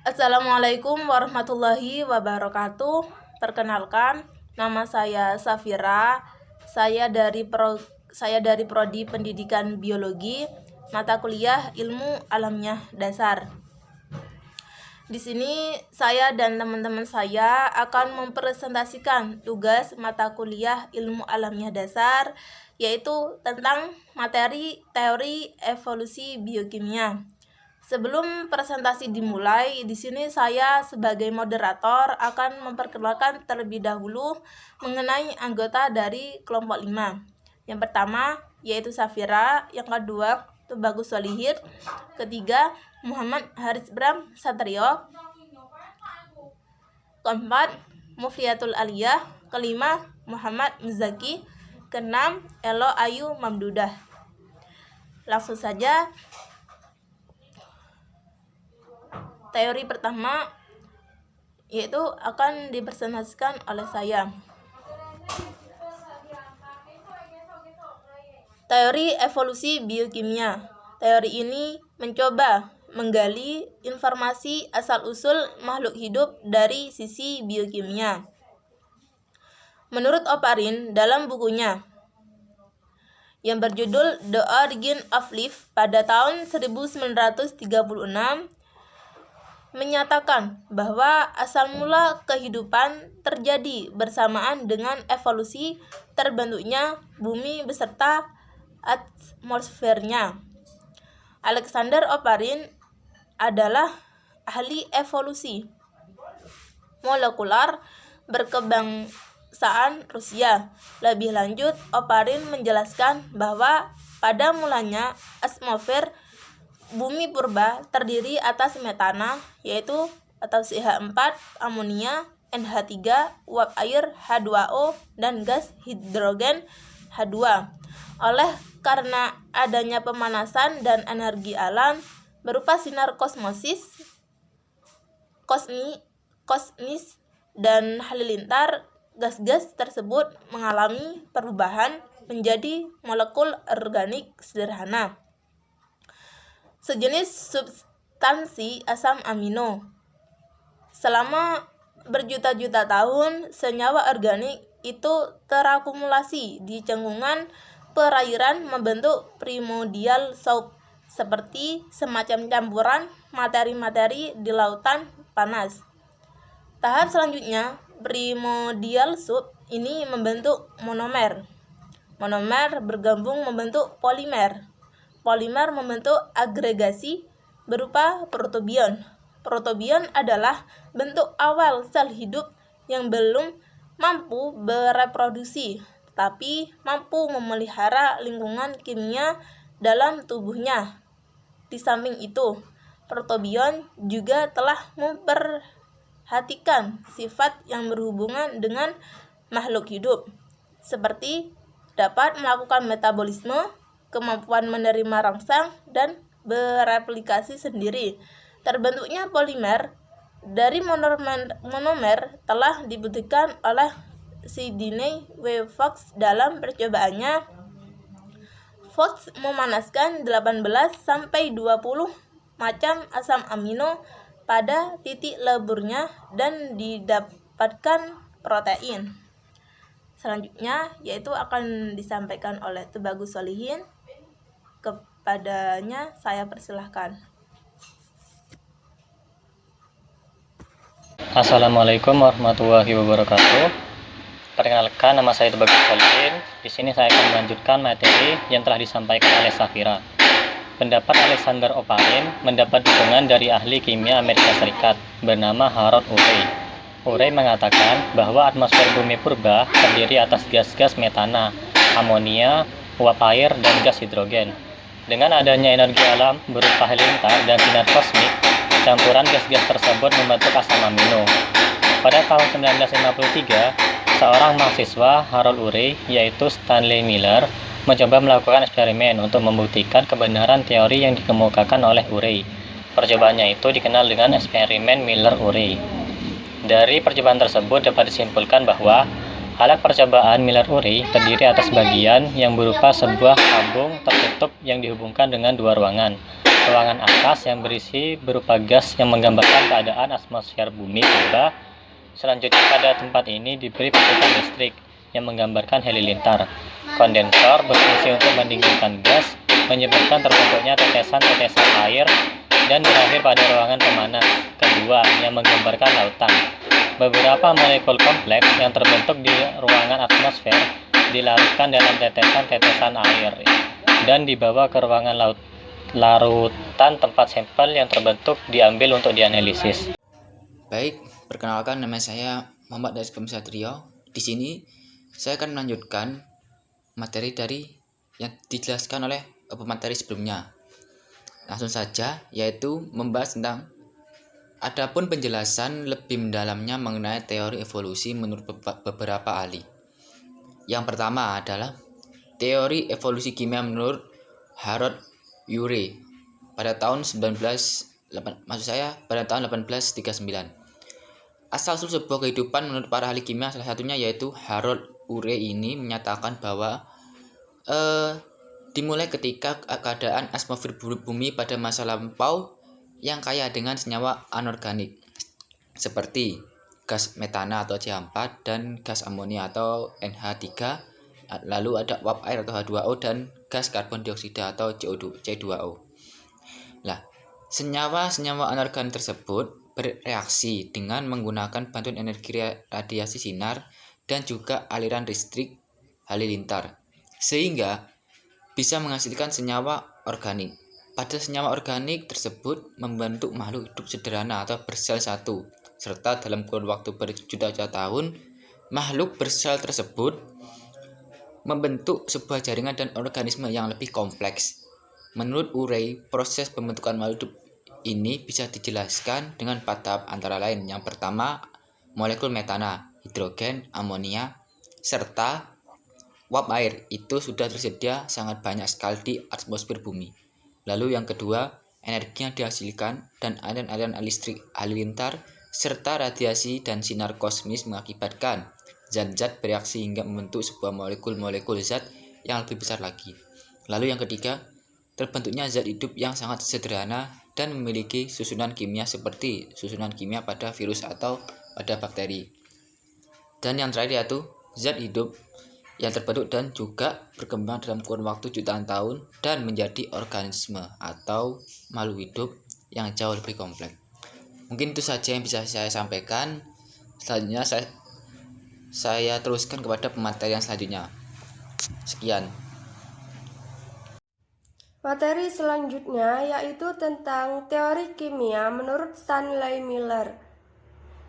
Assalamualaikum warahmatullahi wabarakatuh. Perkenalkan, nama saya Safira. Saya dari Prodi Pendidikan Biologi, mata kuliah Ilmu Alamiah Dasar. Di sini saya dan teman-teman saya akan mempresentasikan tugas mata kuliah Ilmu Alamiah Dasar, yaitu tentang materi teori evolusi biokimia. Sebelum presentasi dimulai, di sini saya sebagai moderator akan memperkenalkan terlebih dahulu mengenai anggota dari kelompok 5. Yang pertama yaitu Safira, yang kedua Tubagus Solihin, ketiga Muhammad Haris Bram Satrio, keempat Mufriyatul Aliyah, kelima Muhammad Muzaki, keenam Elo Ayu Mamdudah. Langsung saja. Teori pertama yaitu akan dipresentasikan oleh saya. Teori evolusi biokimia. Teori ini mencoba menggali informasi asal-usul makhluk hidup dari sisi biokimia. Menurut Oparin dalam bukunya yang berjudul The Origin of Life pada tahun 1936 menyatakan bahwa asal mula kehidupan terjadi bersamaan dengan evolusi terbentuknya bumi beserta atmosfernya. Alexander Oparin adalah ahli evolusi molekular berkebangsaan Rusia. Lebih lanjut, Oparin menjelaskan bahwa pada mulanya atmosfer bumi purba terdiri atas metana, yaitu atau CH4, amonia, NH3, uap air, H2O, dan gas hidrogen H2. Oleh karena adanya pemanasan dan energi alam berupa sinar kosmis dan halilintar, gas-gas tersebut mengalami perubahan menjadi molekul organik sederhana, sejenis substansi asam amino. Selama berjuta-juta tahun, senyawa organik itu terakumulasi di cengkungan perairan membentuk primordial soup, seperti semacam campuran materi-materi di lautan panas. Tahap selanjutnya, primordial soup ini membentuk monomer. Monomer bergabung membentuk polimer. Polimer membentuk agregasi berupa protobion. Protobion adalah bentuk awal sel hidup yang belum mampu bereproduksi, tetapi mampu memelihara lingkungan kimia dalam tubuhnya. Di samping itu, protobion juga telah memperhatikan sifat yang berhubungan dengan makhluk hidup, seperti dapat melakukan metabolisme, kemampuan menerima rangsang, dan bereplikasi sendiri. Terbentuknya polimer dari monomer telah dibuktikan oleh Sidney W. Fox dalam percobaannya. Fox memanaskan 18-20 macam asam amino pada titik leburnya dan didapatkan protein. Selanjutnya yaitu akan disampaikan oleh Tubagus Solihin. Kepadanya saya persilahkan. Assalamualaikum warahmatullahi wabarakatuh. Perkenalkan, nama saya Tubagus Solihin. Di sini saya akan melanjutkan materi yang telah disampaikan oleh Safira. Pendapat Alexander Oparin mendapat dukungan dari ahli kimia Amerika Serikat bernama Harold Urey. Urey mengatakan bahwa atmosfer bumi purba terdiri atas gas-gas metana, amonia, uap air, dan gas hidrogen. Dengan adanya energi alam berupa halilintar dan sinar kosmik, campuran gas-gas tersebut membentuk asam amino. Pada tahun 1953, seorang mahasiswa Harold Urey, yaitu Stanley Miller, mencoba melakukan eksperimen untuk membuktikan kebenaran teori yang dikemukakan oleh Urey. Percobaannya itu dikenal dengan eksperimen Miller-Urey. Dari percobaan tersebut dapat disimpulkan bahwa alat percobaan Miller-Urey terdiri atas bagian yang berupa sebuah tabung tertutup yang dihubungkan dengan dua ruangan. ruangan atas yang berisi berupa gas yang menggambarkan keadaan atmosfer bumi purba. Selanjutnya pada tempat ini diberi pasokan listrik yang menggambarkan halilintar. Kondensor berfungsi untuk mendinginkan gas, menyebabkan terbentuknya tetesan-tetesan air, dan berakhir pada ruangan pemanas kedua yang menggambarkan lautan. Beberapa molekul kompleks yang terbentuk di ruangan atmosfer dilarutkan dalam tetesan-tetesan air dan dibawa ke ruangan larutan tempat sampel yang terbentuk diambil untuk dianalisis. Baik, perkenalkan, nama saya Muhammad Dasko Satrio. Di sini saya akan melanjutkan materi dari yang dijelaskan oleh pemateri sebelumnya. Langsung saja, yaitu membahas tentang adapun penjelasan lebih mendalamnya mengenai teori evolusi menurut beberapa ahli. Yang pertama adalah teori evolusi kimia menurut Harold Urey pada tahun 1839. Asal-usul sebuah kehidupan menurut para ahli kimia, salah satunya yaitu Harold Urey ini menyatakan bahwa dimulai ketika keadaan atmosfer bumi pada masa lampau yang kaya dengan senyawa anorganik seperti gas metana atau CH4 dan gas amonia atau NH3, lalu ada uap air atau H2O dan gas karbon dioksida atau C2O. Nah, senyawa-senyawa anorganik tersebut bereaksi dengan menggunakan bantuan energi radiasi sinar dan juga aliran listrik halilintar, sehingga bisa menghasilkan senyawa organik. Pada senyawa organik tersebut membentuk makhluk hidup sederhana atau bersel satu, serta dalam kurun waktu berjuta-juta tahun, makhluk bersel tersebut membentuk sebuah jaringan dan organisme yang lebih kompleks. Menurut Urey, proses pembentukan makhluk hidup ini bisa dijelaskan dengan 4 tahap antara lain. Yang pertama, molekul metana, hidrogen, amonia, serta uap air. Itu sudah tersedia sangat banyak sekali di atmosfer bumi. Lalu yang kedua, energi yang dihasilkan dan aliran listrik halilintar serta radiasi dan sinar kosmis mengakibatkan zat-zat bereaksi hingga membentuk sebuah molekul-molekul zat yang lebih besar lagi. Lalu yang ketiga, terbentuknya zat hidup yang sangat sederhana dan memiliki susunan kimia seperti susunan kimia pada virus atau pada bakteri. Dan yang terakhir yaitu zat hidup yang terbentuk dan juga berkembang dalam kurun waktu jutaan tahun dan menjadi organisme atau makhluk hidup yang jauh lebih kompleks. Mungkin itu saja yang bisa saya sampaikan. Selanjutnya saya teruskan kepada pemateri yang selanjutnya. Sekian. Materi selanjutnya yaitu tentang teori kimia menurut Stanley Miller.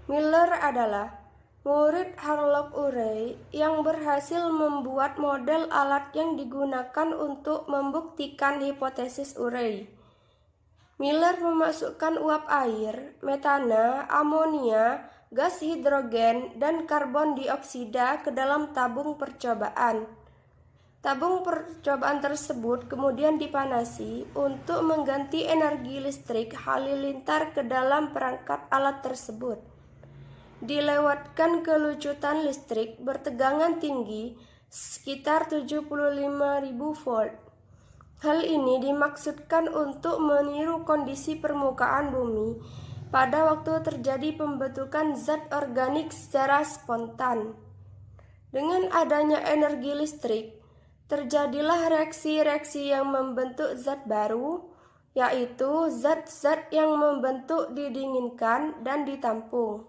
Miller adalah murid Harold Urey yang berhasil membuat model alat yang digunakan untuk membuktikan hipotesis Urey. Miller memasukkan uap air, metana, amonia, gas hidrogen, dan karbon dioksida ke dalam tabung percobaan. Tabung percobaan tersebut kemudian dipanasi untuk mengganti energi listrik halilintar ke dalam perangkat alat tersebut. Dilewatkan kelucutan listrik bertegangan tinggi sekitar 75.000 volt. Hal ini dimaksudkan untuk meniru kondisi permukaan bumi pada waktu terjadi pembentukan zat organik secara spontan. Dengan adanya energi listrik, terjadilah reaksi-reaksi yang membentuk zat baru, yaitu zat-zat yang membentuk didinginkan dan ditampung.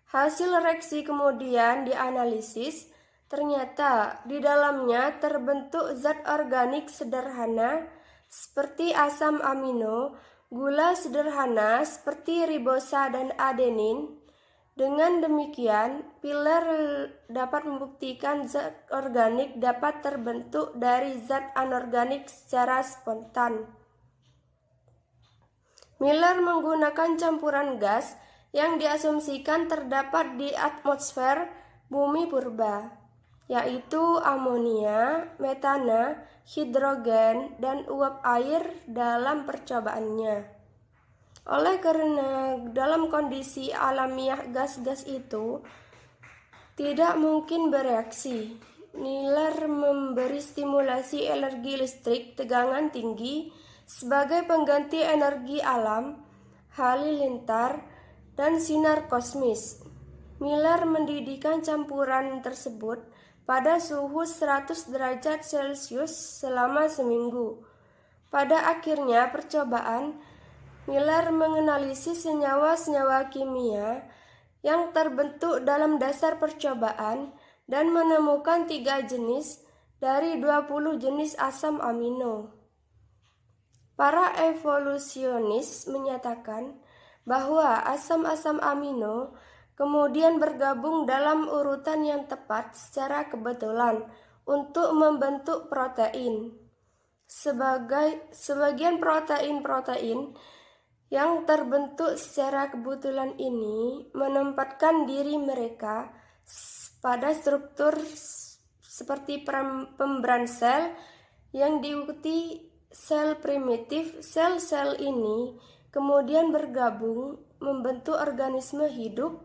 Hasil reaksi kemudian dianalisis, ternyata di dalamnya terbentuk zat organik sederhana seperti asam amino, gula sederhana seperti ribosa dan adenin. Dengan demikian, Miller dapat membuktikan zat organik dapat terbentuk dari zat anorganik secara spontan. Miller menggunakan campuran gas yang diasumsikan terdapat di atmosfer bumi purba, yaitu amonia, metana, hidrogen, dan uap air dalam percobaannya. Oleh karena dalam kondisi alamiah gas-gas itu tidak mungkin bereaksi, Miller memberi stimulasi energi listrik tegangan tinggi sebagai pengganti energi alam, halilintar, dan sinar kosmis. Miller mendidihkan campuran tersebut pada suhu 100 derajat Celcius selama seminggu. Pada akhirnya percobaan, Miller menganalisis senyawa-senyawa kimia yang terbentuk dalam dasar percobaan dan menemukan 3 jenis dari 20 jenis asam amino. Para evolusionis menyatakan bahwa asam-asam amino kemudian bergabung dalam urutan yang tepat secara kebetulan untuk membentuk protein. Sebagian protein-protein yang terbentuk secara kebetulan ini menempatkan diri mereka pada struktur seperti pembran sel yang diikuti sel primitif. Sel-sel ini kemudian bergabung membentuk organisme hidup.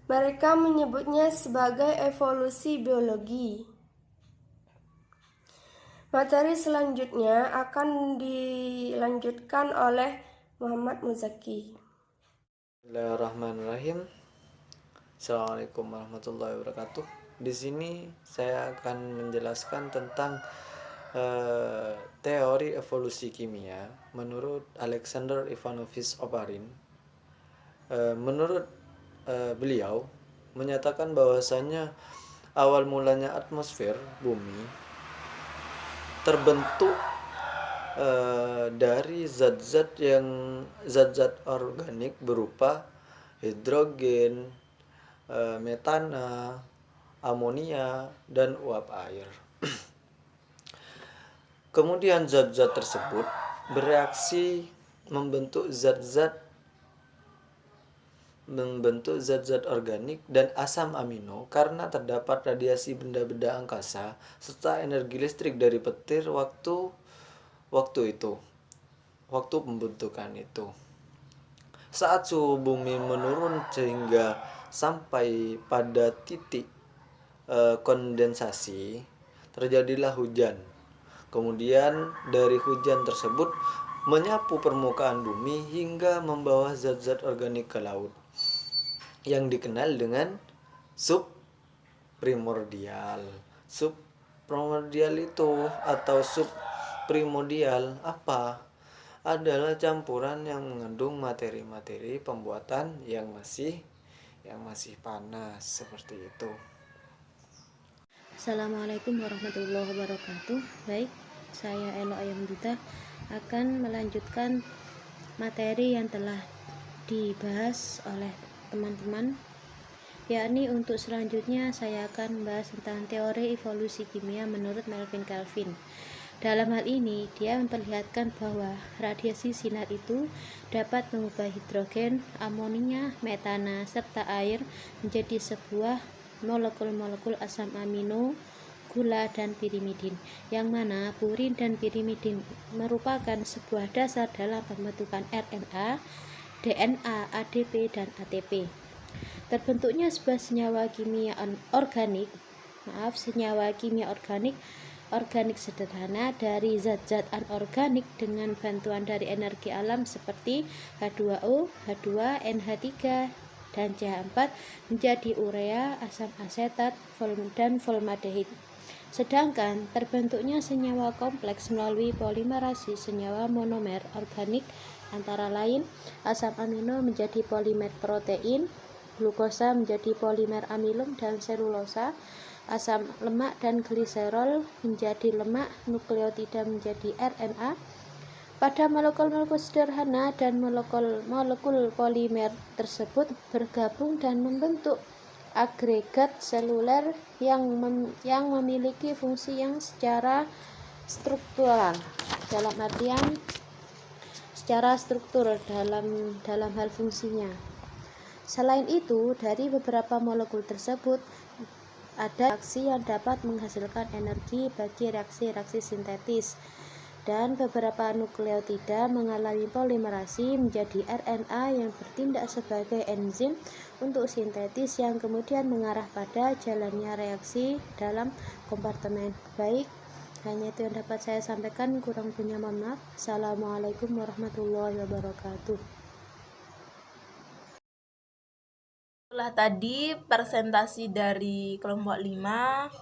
Mereka menyebutnya sebagai evolusi biologi. Materi selanjutnya akan dilanjutkan oleh Muhammad Muzaki. Bismillahirrahmanirrahim. Assalamualaikum warahmatullahi wabarakatuh. Di sini saya akan menjelaskan tentang teori evolusi kimia menurut Alexander Ivanovich Oparin. Menurut beliau menyatakan bahwasanya awal mulanya atmosfer bumi terbentuk dari zat-zat organik berupa hidrogen, metana, amonia, dan uap air. Kemudian zat-zat tersebut bereaksi membentuk zat-zat organik dan asam amino karena terdapat radiasi benda-benda angkasa serta energi listrik dari petir waktu pembentukan itu. Saat suhu bumi menurun sehingga sampai pada titik kondensasi, terjadilah hujan. Kemudian dari hujan tersebut menyapu permukaan bumi hingga membawa zat-zat organik ke laut yang dikenal dengan subprimordial. Subprimordial itu atau subprimordial apa? Adalah campuran yang mengandung materi-materi pembuatan yang masih panas seperti itu. Assalamualaikum warahmatullahi wabarakatuh. Baik, saya Elo Ayamduta akan melanjutkan materi yang telah dibahas oleh teman-teman, yakni untuk selanjutnya saya akan membahas tentang teori evolusi kimia menurut Melvin Calvin. Dalam hal ini, dia memperlihatkan bahwa radiasi sinar itu dapat mengubah hidrogen, amonia, metana, serta air menjadi sebuah molekul-molekul asam amino, gula, dan pirimidin, yang mana purin dan pirimidin merupakan sebuah dasar dalam pembentukan RNA, DNA, ADP, dan ATP. Terbentuknya sebuah senyawa kimia organik sederhana dari zat-zat anorganik dengan bantuan dari energi alam seperti H2O, H2, NH3, dan CH4 menjadi urea, asam asetat, dan formaldehid. Sedangkan terbentuknya senyawa kompleks melalui polimerasi senyawa monomer organik antara lain asam amino menjadi polimer protein, glukosa menjadi polimer amilum dan selulosa, asam lemak dan gliserol menjadi lemak, nukleotida menjadi RNA. Pada molekul-molekul sederhana dan molekul polimer tersebut bergabung dan membentuk agregat seluler yang memiliki fungsi yang secara struktural, dalam artian secara struktur dalam hal fungsinya. Selain itu, dari beberapa molekul tersebut ada reaksi yang dapat menghasilkan energi bagi reaksi-reaksi sintetis, dan beberapa nukleotida mengalami polimerasi menjadi RNA yang bertindak sebagai enzim untuk sintetis yang kemudian mengarah pada jalannya reaksi dalam kompartemen. Baik, Hanya itu yang dapat saya sampaikan, kurang punya mohon maaf. Assalamualaikum warahmatullahi wabarakatuh. Setelah tadi presentasi dari kelompok 5,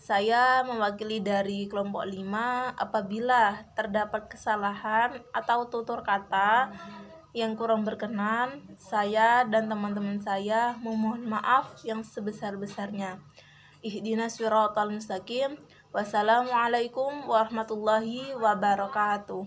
saya mewakili dari kelompok 5. Apabila terdapat kesalahan atau tutur kata yang kurang berkenan, saya dan teman-teman saya memohon maaf yang sebesar-besarnya. Ihdinas siratal mustaqim. Wassalamualaikum warahmatullahi wabarakatuh.